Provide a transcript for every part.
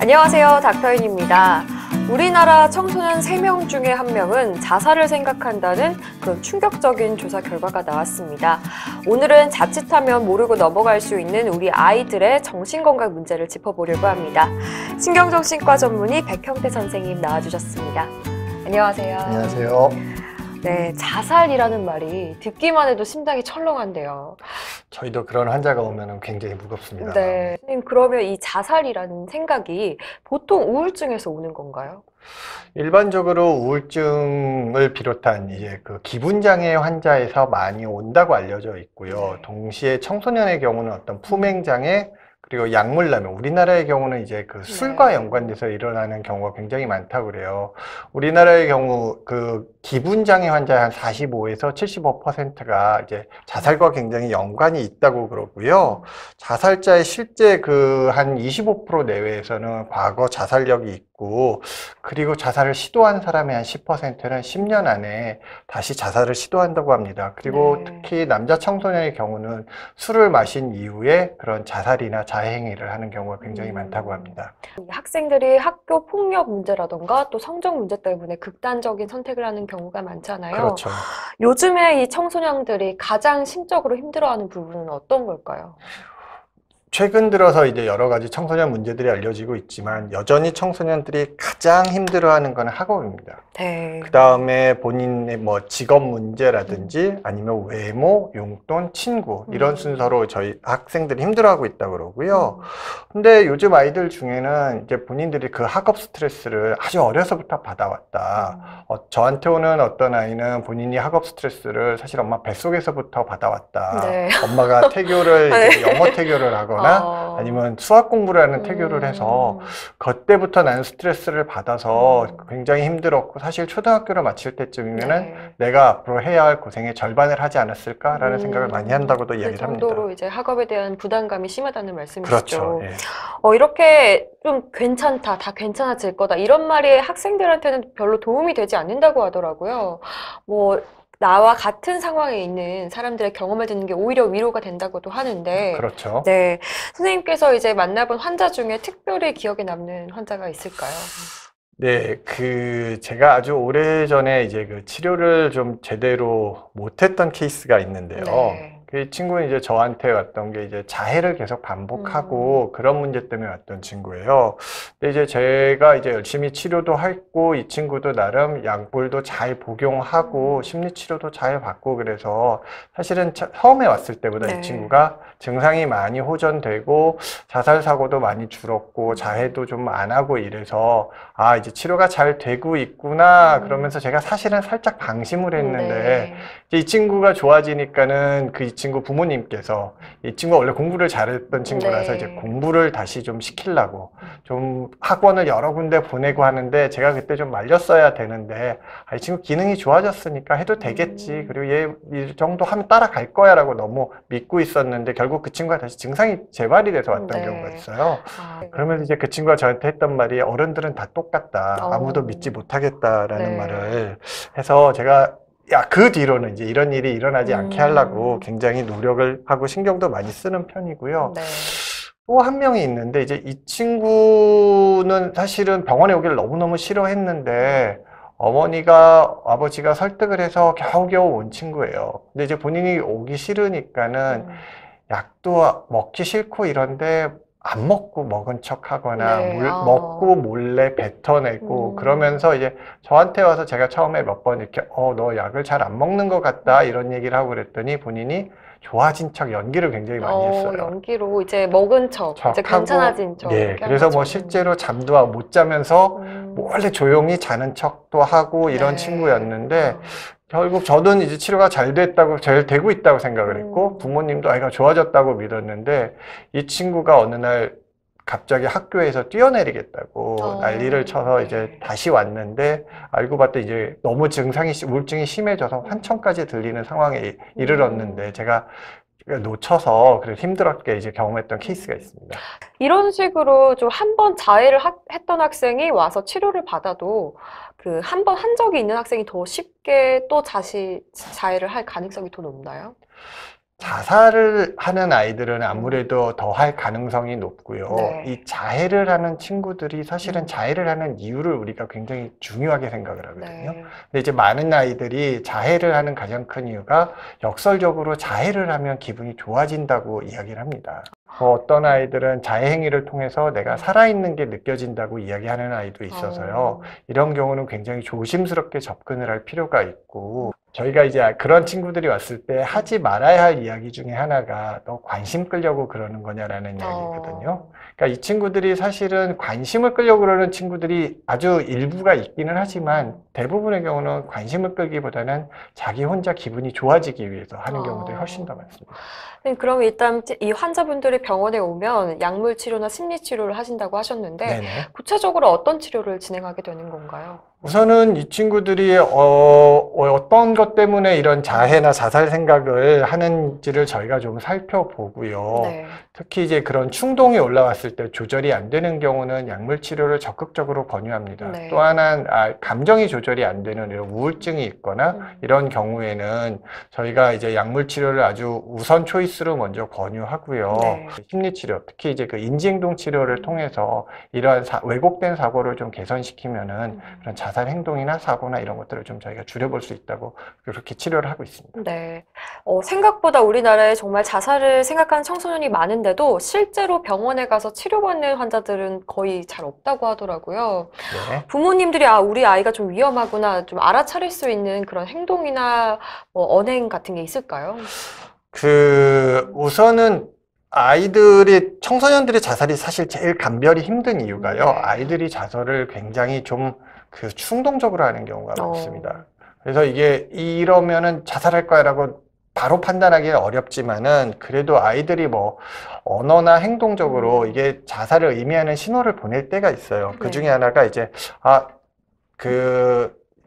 안녕하세요. 닥터인입니다. 우리나라 청소년 3명 중에 1명은 자살을 생각한다는 그런 충격적인 조사 결과가 나왔습니다. 오늘은 자칫하면 모르고 넘어갈 수 있는 우리 아이들의 정신건강 문제를 짚어보려고 합니다. 신경정신과 전문의 백형태 선생님 나와주셨습니다. 안녕하세요. 안녕하세요. 네, 자살이라는 말이 듣기만 해도 심장이 철렁한데요. 저희도 그런 환자가 오면 굉장히 무겁습니다. 네, 선생님 그러면 이 자살이라는 생각이 보통 우울증에서 오는 건가요? 일반적으로 우울증을 비롯한 이제 그 기분장애 환자에서 많이 온다고 알려져 있고요. 동시에 청소년의 경우는 어떤 품행장애 그리고 약물남용, 우리나라의 경우는 이제 그 술과 연관돼서 일어나는 경우가 굉장히 많다고 그래요. 우리나라의 경우 그 기분장애 환자의 한 45에서 75%가 이제 자살과 굉장히 연관이 있다고 그러고요. 자살자의 실제 그 한 25% 내외에서는 과거 자살력이 있고, 그리고 자살을 시도한 사람의 한 10%는 10년 안에 다시 자살을 시도한다고 합니다. 그리고 특히 남자 청소년의 경우는 술을 마신 이후에 그런 자살이나 자해행위를 하는 경우가 굉장히 많다고 합니다. 학생들이 학교 폭력 문제라던가 또 성적 문제 때문에 극단적인 선택을 하는 경우가 많잖아요. 그렇죠. 요즘에 이 청소년들이 가장 심적으로 힘들어하는 부분은 어떤 걸까요? 최근 들어서 이제 여러 가지 청소년 문제들이 알려지고 있지만 여전히 청소년들이 가장 힘들어하는 건 학업입니다. 네. 그 다음에 본인의 뭐 직업 문제라든지 아니면 외모, 용돈, 친구 이런 순서로 저희 학생들이 힘들어하고 있다고 그러고요. 근데 요즘 아이들 중에는 이제 본인들이 그 학업 스트레스를 아주 어려서부터 받아왔다. 저한테 오는 어떤 아이는 본인이 학업 스트레스를 사실 엄마 뱃속에서부터 받아왔다. 네. 엄마가 태교를 이제 영어 태교를 하거나 아니면 수학 공부를 하는 태교를 해서 그때부터 나는 스트레스를 받아서 굉장히 힘들었고, 사실 초등학교를 마칠 때쯤이면은 내가 앞으로 해야 할 고생의 절반을 하지 않았을까라는 생각을 많이 한다고도 이야기를 합니다. 그 정도로 이제 학업에 대한 부담감이 심하다는 말씀이시죠. 그렇죠. 예. 이렇게 좀 괜찮다, 다 괜찮아질 거다 이런 말이 학생들한테는 별로 도움이 되지 않는다고 하더라고요. 나와 같은 상황에 있는 사람들의 경험을 듣는 게 오히려 위로가 된다고도 하는데. 그렇죠. 네, 선생님께서 이제 만나본 환자 중에 특별히 기억에 남는 환자가 있을까요? 네, 제가 아주 오래전에 이제 그 치료를 좀 제대로 못했던 케이스가 있는데요. 네. 그 친구는 이제 저한테 왔던 게 이제 자해를 계속 반복하고 그런 문제 때문에 왔던 친구예요. 근데 이제 제가 이제 열심히 치료도 했고, 이 친구도 나름 약물도 잘 복용하고 심리치료도 잘 받고, 그래서 사실은 처음에 왔을 때보다 이 친구가 증상이 많이 호전되고 자살 사고도 많이 줄었고 자해도 좀 안 하고 이래서 아, 이제 치료가 잘 되고 있구나 그러면서 제가 사실은 살짝 방심을 했는데 이제 이 친구가 좋아지니까는 이 친구 부모님께서, 이 친구가 원래 공부를 잘했던 친구라서 이제 공부를 다시 좀 시키려고 좀 학원을 여러 군데 보내고 하는데, 제가 그때 좀 말렸어야 되는데 이 친구 기능이 좋아졌으니까 해도 되겠지, 그리고 얘 이 정도 하면 따라갈 거야 라고 너무 믿고 있었는데 결국 그 친구가 다시 증상이 재발이 돼서 왔던 경우가 있어요. 그러면서 이제 그 친구가 저한테 했던 말이 어른들은 다 똑같다, 아무도 믿지 못하겠다라는 말을 해서, 제가 그 뒤로는 이제 이런 일이 일어나지 않게 하려고 굉장히 노력을 하고 신경도 많이 쓰는 편이고요. 또 한 명이 있는데, 이제 이 친구는 사실은 병원에 오기를 너무너무 싫어했는데 어머니가, 아버지가 설득을 해서 겨우겨우 온 친구예요. 근데 이제 본인이 오기 싫으니까는 약도 먹기 싫고 이런데 안 먹고 먹은 척 하거나 먹고 몰래 뱉어내고 그러면서 이제 저한테 와서, 제가 처음에 몇 번 이렇게 너 약을 잘 안 먹는 것 같다 이런 얘기를 하고 그랬더니 본인이 좋아진 척 연기를 굉장히 많이 했어요. 연기로 이제 먹은 척, 이제 괜찮아진 척. 예, 그래서 뭐 실제로 잠도 못 자면서 몰래 조용히 자는 척도 하고 이런 친구였는데, 결국 저는 이제 치료가 잘 됐다고, 잘 되고 있다고 생각을 했고, 부모님도 아이가 좋아졌다고 믿었는데, 이 친구가 어느 날 갑자기 학교에서 뛰어내리겠다고 난리를 쳐서 이제 다시 왔는데, 알고 봤더니 이제 너무 우울증이 심해져서 환청까지 들리는 상황에 이르렀는데, 제가 놓쳐서 그래서 힘들었게 이제 경험했던 케이스가 있습니다. 이런 식으로 좀 한 번 자해를 했던 학생이 와서 치료를 받아도 그 한 번 한 적이 있는 학생이 더 쉽게 또 다시 자해를 할 가능성이 더 높나요? 자살을 하는 아이들은 아무래도 더 할 가능성이 높고요. 네. 이 자해를 하는 친구들이 사실은 자해를 하는 이유를 우리가 굉장히 중요하게 생각을 하거든요. 네. 근데 이제 많은 아이들이 자해를 하는 가장 큰 이유가 역설적으로 자해를 하면 기분이 좋아진다고 이야기를 합니다. 어떤 아이들은 자해 행위를 통해서 내가 살아있는 게 느껴진다고 이야기하는 아이도 있어서요. 이런 경우는 굉장히 조심스럽게 접근을 할 필요가 있고, 저희가 이제 그런 친구들이 왔을 때 하지 말아야 할 이야기 중에 하나가 너 관심 끌려고 그러는 거냐라는 이야기거든요. 그러니까 이 친구들이 사실은 관심을 끌려고 그러는 친구들이 아주 일부가 있기는 하지만 대부분의 경우는 관심을 끌기보다는 자기 혼자 기분이 좋아지기 위해서 하는 경우들이 훨씬 더 많습니다. 네, 그럼 일단 이 환자분들이 병원에 오면 약물 치료나 심리 치료를 하신다고 하셨는데 네네. 구체적으로 어떤 치료를 진행하게 되는 건가요? 우선은 이 친구들이 어떤 것 때문에 이런 자해나 자살 생각을 하는지를 저희가 좀 살펴보고요. 네. 특히 이제 그런 충동이 올라왔을 때 조절이 안 되는 경우는 약물 치료를 적극적으로 권유합니다. 네. 또 하나 감정이 조절이 안 되는 이런 우울증이 있거나 이런 경우에는 저희가 이제 약물 치료를 아주 우선 초이스로 먼저 권유하고요. 네. 심리 치료, 특히 이제 그 인지행동 치료를 통해서 이러한 왜곡된 사고를 좀 개선시키면은 그런 자살 행동이나 사고나 이런 것들을 좀 저희가 줄여볼 수 있다고 그렇게 치료를 하고 있습니다. 네. 생각보다 우리나라에 정말 자살을 생각하는 청소년이 많은데도 실제로 병원에 가서 치료받는 환자들은 거의 잘 없다고 하더라고요. 네. 부모님들이 우리 아이가 좀 위험하구나 좀 알아차릴 수 있는 그런 행동이나 뭐 언행 같은 게 있을까요? 우선은 청소년들의 자살이 사실 제일 감별이 힘든 이유가요. 아이들이 자살을 굉장히 좀 충동적으로 하는 경우가 많습니다. 그래서 이러면은 자살할 거야 라고 바로 판단하기는 어렵지만은 그래도 아이들이 뭐 언어나 행동적으로 이게 자살을 의미하는 신호를 보낼 때가 있어요. 그 중에 하나가 이제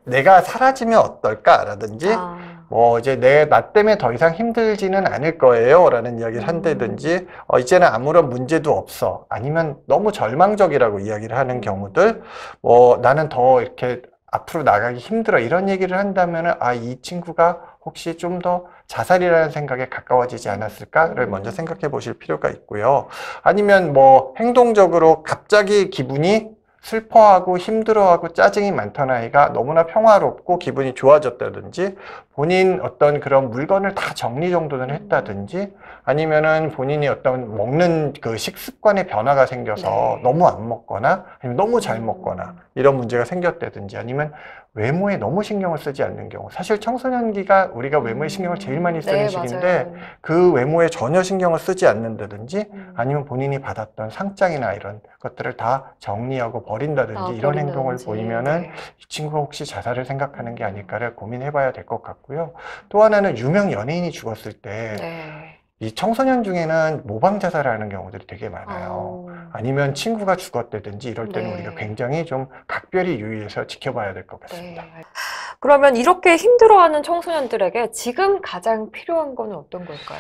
내가 사라지면 어떨까라든지 뭐 이제 나 때문에 더 이상 힘들지는 않을 거예요 라는 이야기를 한다든지 이제는 아무런 문제도 없어, 아니면 너무 절망적이라고 이야기를 하는 경우들, 뭐 나는 더 이렇게 앞으로 나가기 힘들어 이런 얘기를 한다면은 이 친구가 혹시 좀 더 자살이라는 생각에 가까워지지 않았을까를 먼저 생각해 보실 필요가 있고요. 아니면 뭐 행동적으로 갑자기 기분이 슬퍼하고 힘들어하고 짜증이 많던 아이가 너무나 평화롭고 기분이 좋아졌다든지, 본인 어떤 그런 물건을 다 정리 정도는 했다든지, 아니면은 본인이 어떤 먹는 그 식습관의 변화가 생겨서 너무 안 먹거나 아니면 너무 잘 먹거나 이런 문제가 생겼다든지, 아니면 외모에 너무 신경을 쓰지 않는 경우. 사실 청소년기가 우리가 외모에 신경을 제일 많이 쓰는 시기인데 맞아요. 그 외모에 전혀 신경을 쓰지 않는다든지, 아니면 본인이 받았던 상장이나 이런 것들을 다 정리하고 버린다든지 이런 행동을 보이면은 이 친구가 혹시 자살을 생각하는 게 아닐까를 고민해 봐야 될 것 같고요. 또 하나는 유명 연예인이 죽었을 때 이 청소년 중에는 모방 자살하는 경우들이 되게 많아요. 아니면 친구가 죽었다든지 이럴 때는 우리가 굉장히 좀 각별히 유의해서 지켜봐야 될 것 같습니다. 그러면 이렇게 힘들어하는 청소년들에게 지금 가장 필요한 거는 어떤 걸까요?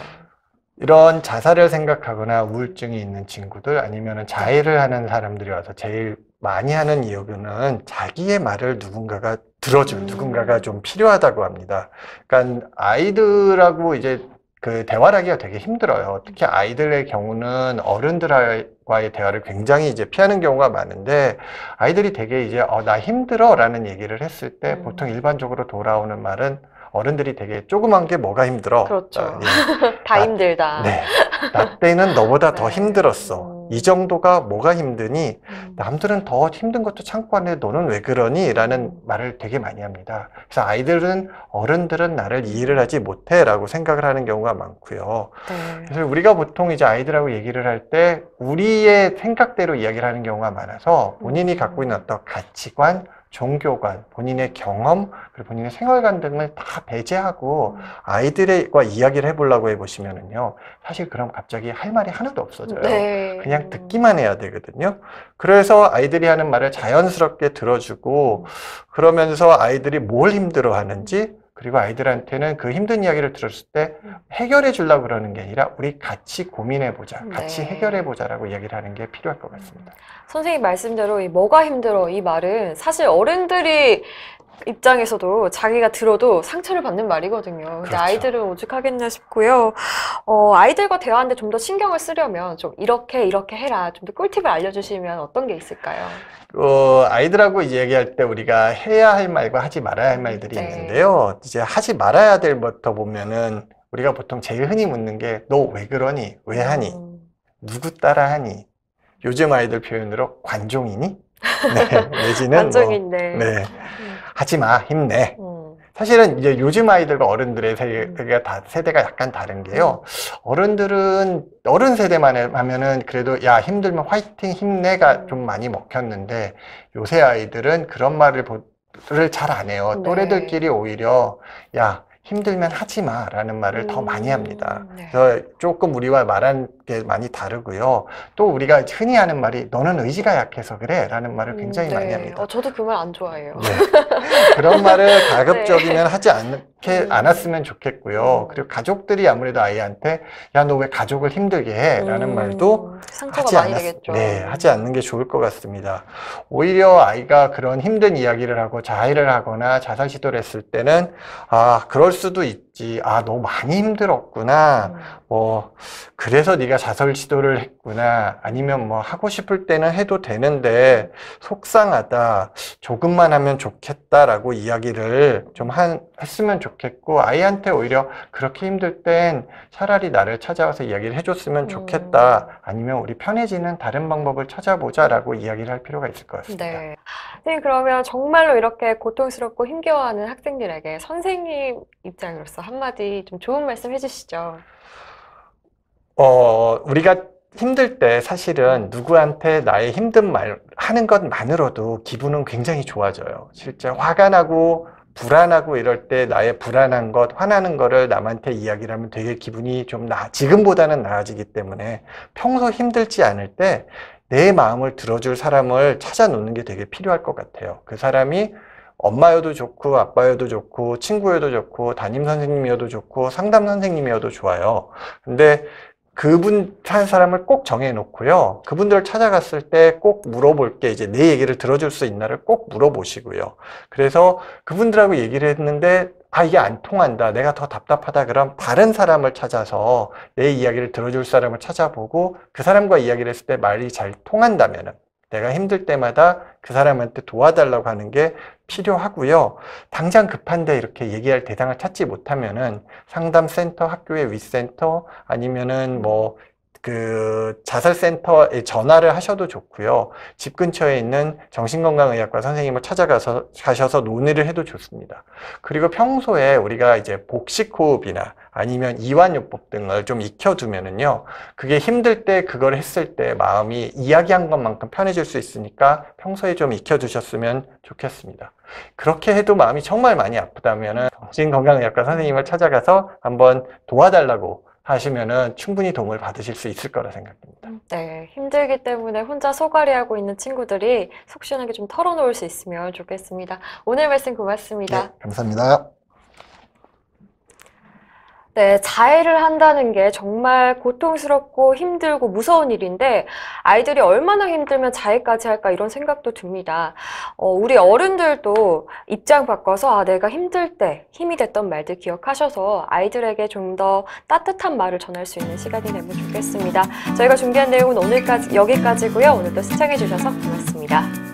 이런 자살을 생각하거나 우울증이 있는 친구들, 아니면 자해를 하는 사람들이 와서 제일 많이 하는 이유는 자기의 말을 누군가가 들어줄 누군가가 좀 필요하다고 합니다. 그러니까 아이들하고 이제 대화를 하기가 되게 힘들어요. 특히 아이들의 경우는 어른들과의 대화를 굉장히 이제 피하는 경우가 많은데, 아이들이 되게 이제 나 힘들어 라는 얘기를 했을 때 보통 일반적으로 돌아오는 말은, 어른들이 되게 조그만 게 뭐가 힘들어? 그렇죠. 다 힘들다. 네. 나 때는 너보다 더 힘들었어. 이 정도가 뭐가 힘드니? 남들은 더 힘든 것도 참고 하는데 너는 왜 그러니? 라는 말을 되게 많이 합니다. 그래서 어른들은 나를 이해를 하지 못해 라고 생각을 하는 경우가 많고요. 그래서 우리가 보통 이제 아이들하고 얘기를 할 때 우리의 생각대로 이야기를 하는 경우가 많아서, 본인이 갖고 있는 어떤 가치관, 종교관, 본인의 경험, 그리고 본인의 생활관 등을 다 배제하고 아이들과 이야기를 해보려고 해보시면은요, 사실 그럼 갑자기 할 말이 하나도 없어져요. 그냥 듣기만 해야 되거든요. 그래서 아이들이 하는 말을 자연스럽게 들어주고, 그러면서 아이들이 뭘 힘들어 하는지, 그리고 아이들한테는 그 힘든 이야기를 들었을 때 해결해 주려고 그러는 게 아니라 우리 같이 고민해 보자, 같이 해결해 보자라고 이야기를 하는 게 필요할 것 같습니다. 선생님 말씀대로 이 뭐가 힘들어 이 말은 사실 어른들이 입장에서도 자기가 들어도 상처를 받는 말이거든요. 근데 그렇죠. 아이들은 오죽하겠냐 싶고요. 아이들과 대화하는데 좀 더 신경을 쓰려면 좀 이렇게 해라. 좀 더 꿀팁을 알려주시면 어떤 게 있을까요? 아이들하고 얘기할 때 우리가 해야 할 말과 하지 말아야 할 말들이 네. 있는데요. 이제 하지 말아야 될 것부터 보면은 우리가 보통 제일 흔히 묻는 게 너 왜 그러니? 왜 하니? 누구 따라 하니? 요즘 아이들 표현으로 관종이니? 네, 내지는 관종인데. 네, 하지 마, 힘내. 음. 사실은 이제 요즘 아이들과 어른들의 세대가 약간 다른 게요. 어른들은 어른 세대만 하면은 그래도 야 힘들면 화이팅 힘내가 좀 많이 먹혔는데 요새 아이들은 그런 말을 잘 안 해요. 네. 또래들끼리 오히려 야 힘들면 하지 마라는 말을 더 많이 합니다. 네. 그래서 조금 우리와 말하는 게 많이 다르고요. 또 우리가 흔히 하는 말이 너는 의지가 약해서 그래 라는 말을 굉장히 많이 합니다. 저도 그 말 안 좋아해요. 네. 그런 말을 가급적이면 하지 않았으면 좋겠고요. 그리고 가족들이 아무래도 아이한테 야, 너 왜 가족을 힘들게 해? 라는 말도 상처가 많이 되겠죠. 네, 하지 않는 게 좋을 것 같습니다. 오히려 아이가 그런 힘든 이야기를 하고 자해를 하거나 자살 시도를 했을 때는 그럴 수도 있지. 너 많이 힘들었구나. 그래서 네가 자살 시도를 했구나. 아니면 하고 싶을 때는 해도 되는데 속상하다. 조금만 하면 좋겠다라고 이야기를 좀 했으면 좋겠고 아이한테 오히려 그렇게 힘들 땐 차라리 나를 찾아와서 이야기를 해줬으면 좋겠다. 아니면 우리 편해지는 다른 방법을 찾아보자라고 이야기를 할 필요가 있을 것 같습니다. 네. 선생님, 그러면 정말로 이렇게 고통스럽고 힘겨워하는 학생들에게 선생님 입장으로서 한마디 좀 좋은 말씀 해주시죠. 우리가 힘들 때 사실은 누구한테 나의 힘든 말 하는 것만으로도 기분은 굉장히 좋아져요. 실제 화가 나고 불안하고 이럴 때 나의 불안한 것, 화나는 거를 남한테 이야기를 하면 되게 기분이 좀 지금보다는 나아지기 때문에 평소 힘들지 않을 때 내 마음을 들어줄 사람을 찾아놓는 게 되게 필요할 것 같아요. 그 사람이 엄마여도 좋고 아빠여도 좋고 친구여도 좋고 담임 선생님이어도 좋고 상담 선생님이어도 좋아요. 근데 그분 한 사람을 꼭 정해놓고요. 그분들을 찾아갔을 때 꼭 물어볼 게 이제 내 얘기를 들어줄 수 있나를 꼭 물어보시고요. 그래서 그분들하고 얘기를 했는데 이게 안 통한다. 내가 더 답답하다. 그럼 다른 사람을 찾아서 내 이야기를 들어줄 사람을 찾아보고 그 사람과 이야기를 했을 때 말이 잘 통한다면은 내가 힘들 때마다 그 사람한테 도와달라고 하는 게 필요하고요. 당장 급한데 이렇게 얘기할 대상을 찾지 못하면은 상담센터, 학교의 위센터 아니면은 그 자살센터에 전화를 하셔도 좋고요. 집 근처에 있는 정신건강의학과 선생님을 가셔서 논의를 해도 좋습니다. 그리고 평소에 우리가 이제 복식호흡이나 아니면 이완요법 등을 좀 익혀두면은요. 그게 힘들 때 그걸 했을 때 마음이 이야기한 것만큼 편해질 수 있으니까 평소에 좀 익혀두셨으면 좋겠습니다. 그렇게 해도 마음이 정말 많이 아프다면은 정신건강의학과 선생님을 찾아가서 한번 도와달라고 하시면은 충분히 도움을 받으실 수 있을 거라 생각합니다. 네, 힘들기 때문에 혼자 소갈이하고 있는 친구들이 속 시원하게 좀 털어놓을 수 있으면 좋겠습니다. 오늘 말씀 고맙습니다. 네, 감사합니다. 네, 자해를 한다는 게 정말 고통스럽고 힘들고 무서운 일인데 아이들이 얼마나 힘들면 자해까지 할까 이런 생각도 듭니다. 우리 어른들도 입장 바꿔서 내가 힘들 때 힘이 됐던 말들 기억하셔서 아이들에게 좀 더 따뜻한 말을 전할 수 있는 시간이 되면 좋겠습니다. 저희가 준비한 내용은 여기까지고요. 오늘도 시청해 주셔서 고맙습니다.